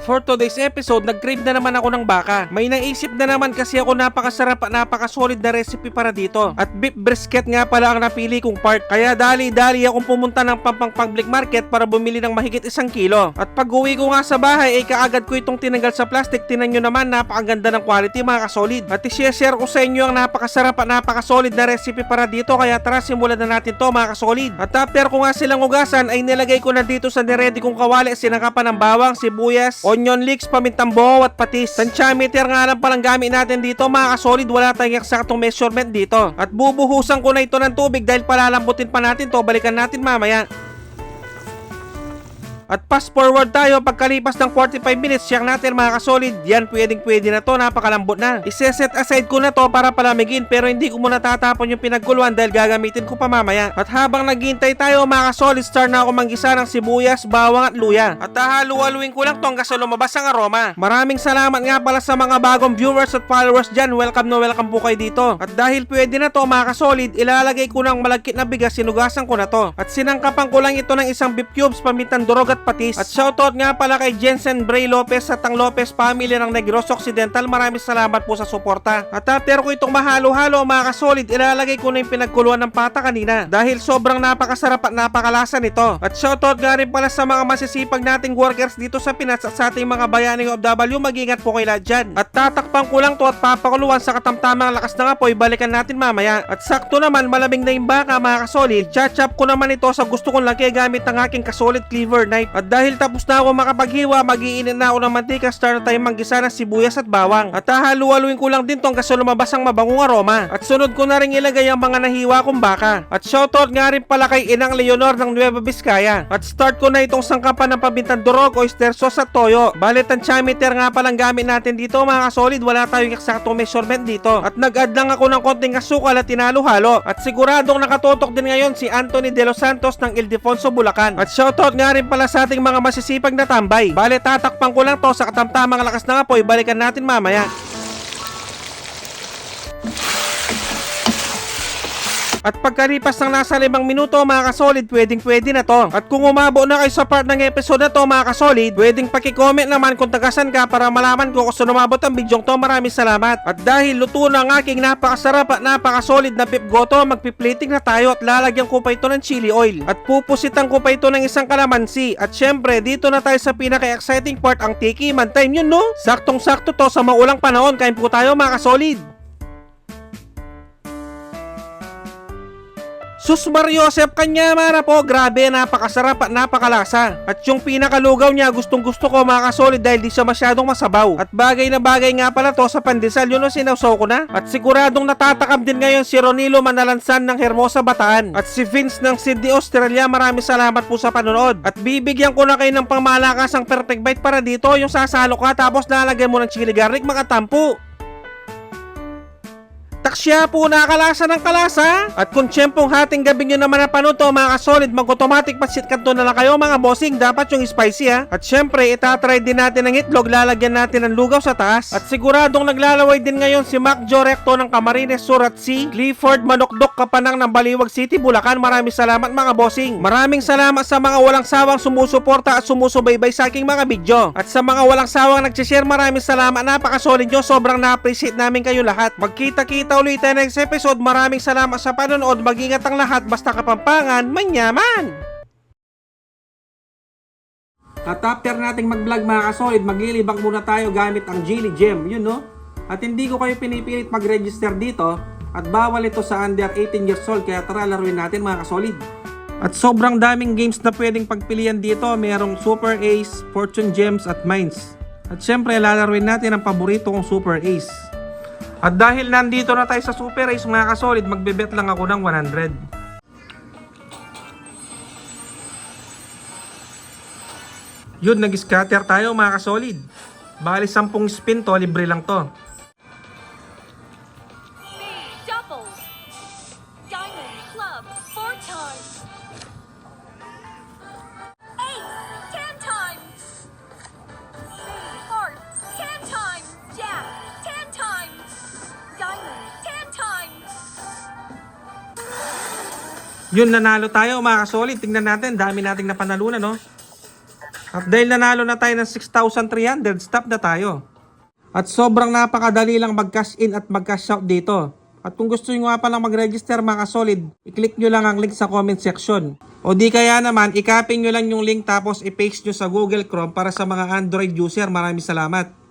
For today's episode, nag-crave na naman ako ng baka. May naisip na naman kasi ako napakasarap at napakasolid na recipe para dito. At beef brisket nga pala ang napili kong part. Kaya dali-dali akong pumunta ng Pampang Public Market para bumili ng mahigit 1 kilo. At pag uwi ko nga sa bahay ay kaagad ko itong tinanggal sa plastic. Tinan nyo naman, napakaganda ng quality mga kasolid. At i-share ko sa inyo ang napakasarap at napakasolid na recipe para dito. Kaya tara, simulan na natin to mga kasolid. At after ko nga silang ugasan ay nilagay ko na dito sa niredy kong kawali sinangkapan ng bawang, sibuyas, onion leeks, pamintang buo at patis. Tantiameter nga lang palang gamit natin dito mga kasolid, wala tayong eksaktong measurement dito. At bubuhusan ko na ito ng tubig dahil palalambutin pa natin to, balikan natin mamaya. At fast forward tayo, pagkalipas ng 45 minutes, check natin mga kasolid. Yan, pwede na to, napakalambot na. Iseset aside ko na to para palamigin, pero hindi ko muna tatapon yung pinagkuluan dahil gagamitin ko pa mamaya. At habang naghihintay tayo mga kasolid, start na ako manggisa ng sibuyas, bawang at luya. At hahalu-haluin ko lang to hanggang sa lumabas ang aroma. Maraming salamat nga pala sa mga bagong viewers at followers dyan. Welcome po kayo dito. At dahil pwede na to mga kasolid, ilalagay ko ng malagkit na bigas, sinugasan ko na to. At sinangkapan ko lang ito ng isang beef cubes, pamintang durog at patis. At shoutout nga pala kay Jensen Bray Lopez at ang Lopez family ng Negros Occidental. Maraming salamat po sa suporta. At after ko itong mahalo-halo mga kasolid, ilalagay ko na yung pinagkuluan ng pata kanina dahil sobrang napakasarap at napakalasa nito. At shoutout nga rin pala sa mga masisipag nating workers dito sa Pinas at sa ating mga bayaning OFW. Mag-ingat po kayo lahat dyan. At tatakpan ko lang to at papakuluan sa katamtamang lakas ng apoy. Balikan natin mamaya. At sakto naman, malamig na yung baka mga kasolid. Chachap ko naman ito sa gusto kong laki gamit ang aking kasolid cleaver knife. At dahil tapos na ako makapaghiwa, mag-iinit na ako ng mantika. Start na tayong manggisa ng sibuyas at bawang. At hahalu-haluin ko lang din to hanggang sa lumabas ang mabangong aroma. At sunod ko na rin ilagay ang mga nahiwa kong baka. At shoutout nga rin pala kay Inang Leonor ng Nueva Vizcaya. At start ko na itong sangkapan ng pabintang durog, oyster sauce at toyo. Bale, tantiameter nga palang gamit natin dito mga kasolid, wala tayong eksaktong measurement dito. At nag-add lang ako ng konting asukal at tinalo-halo. At siguradong nakatutok din ngayon si Anthony De Los Santos ng Ildefonso, Bulacan. At shoutout nga rin pala sa ating mga masisipag na tambay. Bale, tatakpan ko lang to sa katamtamang lakas ng apoy. Balikan natin mamaya. At pagkalipas ng nasa 5 minuto mga kasolid, pwede na to. At kung umabo na kayo sa part ng episode na to mga kasolid, pwedeng paki-comment naman kung tagasan ka para malaman ko kung saan umabot ang bidyong to. Maraming salamat. At dahil luto na ang aking napakasarap at napakasolid na beef goto, magpi-plating na tayo at lalagyan ko pa ito ng chili oil. At pupusitan ko pa ito ng isang kalamansi. At syempre, dito na tayo sa pinaka-exciting part, ang tikiman time. Yun no? Saktong-sakto to sa maulang panahon. Kain po tayo mga kasolid. Sus Mariosep, kanya mana po, grabe, napakasarap at napakalasa. At yung pinakalugaw niya, gustong gusto ko mga kasolid dahil di siya masyadong masabaw. At bagay na bagay nga pala to sa pandesal, yun ang sinawsaw ko na. At siguradong natatakam din ngayon si Ronilo Manalansan ng Hermosa, Bataan. At si Vince ng Sydney, Australia. Maraming salamat po sa panonood. At bibigyan ko na kayo ng pangmalakasang perfect bite para dito, yung sasalo ka tapos lalagyan mo ng chili garlic, mga tampo. Taksya po, nakalasa ng kalasa. At kung tiyempong hating gabi nyo naman napanood to mga kasolid, mag-automatic pasit kanto na lang kayo mga bossing. Dapat yung spicy ha. At syempre, itatry din natin ng itlog. Lalagyan natin ng lugaw sa taas. At siguradong naglalaway din ngayon si Mac Jo Recto ng Camarines Sur at si Clifford Manokdok Kapanang ng Baliwag City, Bulacan. Maraming salamat mga bossing. Maraming salamat sa mga walang sawang sumusuporta at sumusubaybay sa aking mga video. At sa mga walang sawang nagsishare, maraming salamat. Napakasolid nyo. Sobrang na-appreciate namin kayo lahat. Magkita-kita ulit tayo next episode. Maraming salamat sa panonood. Mag-ingat ang lahat. Basta Kapampangan, manyaman! At after nating mag-vlog mga kasolid, maglilibang muna tayo gamit ang Geely Gem. Yun no? At hindi ko kayo pinipilit mag-register dito. At bawal ito sa under 18 years old. Kaya tara, laruin natin mga kasolid. At sobrang daming games na pwedeng pagpilian dito. Merong Super Ace, Fortune Gems at Mines. At syempre, lalaruin natin ang paborito kong Super Ace. At dahil nandito na tayo sa Super Ace mga kasolid, magbebet lang ako ng 100. Yun, nag-scatter tayo mga kasolid. Bali 10 spin to, libre lang to. Double. Diamond club 4 times. Ace 10 times. Heart 10 times. Jack 10 times. Diamond 10 times. Yun, nanalo tayo mga kasolid. Tingnan natin, dami nating napanalunan no. At dahil nanalo na tayo ng 6,300, stop na tayo. At sobrang napakadali lang mag-cash in at mag-cash out dito. At kung gusto nyo nga palang mag-register mga solid, i-click nyo lang ang link sa comment section. O di kaya naman, i-copy nyo lang yung link tapos i-paste nyo sa Google Chrome para sa mga Android user. Maraming salamat.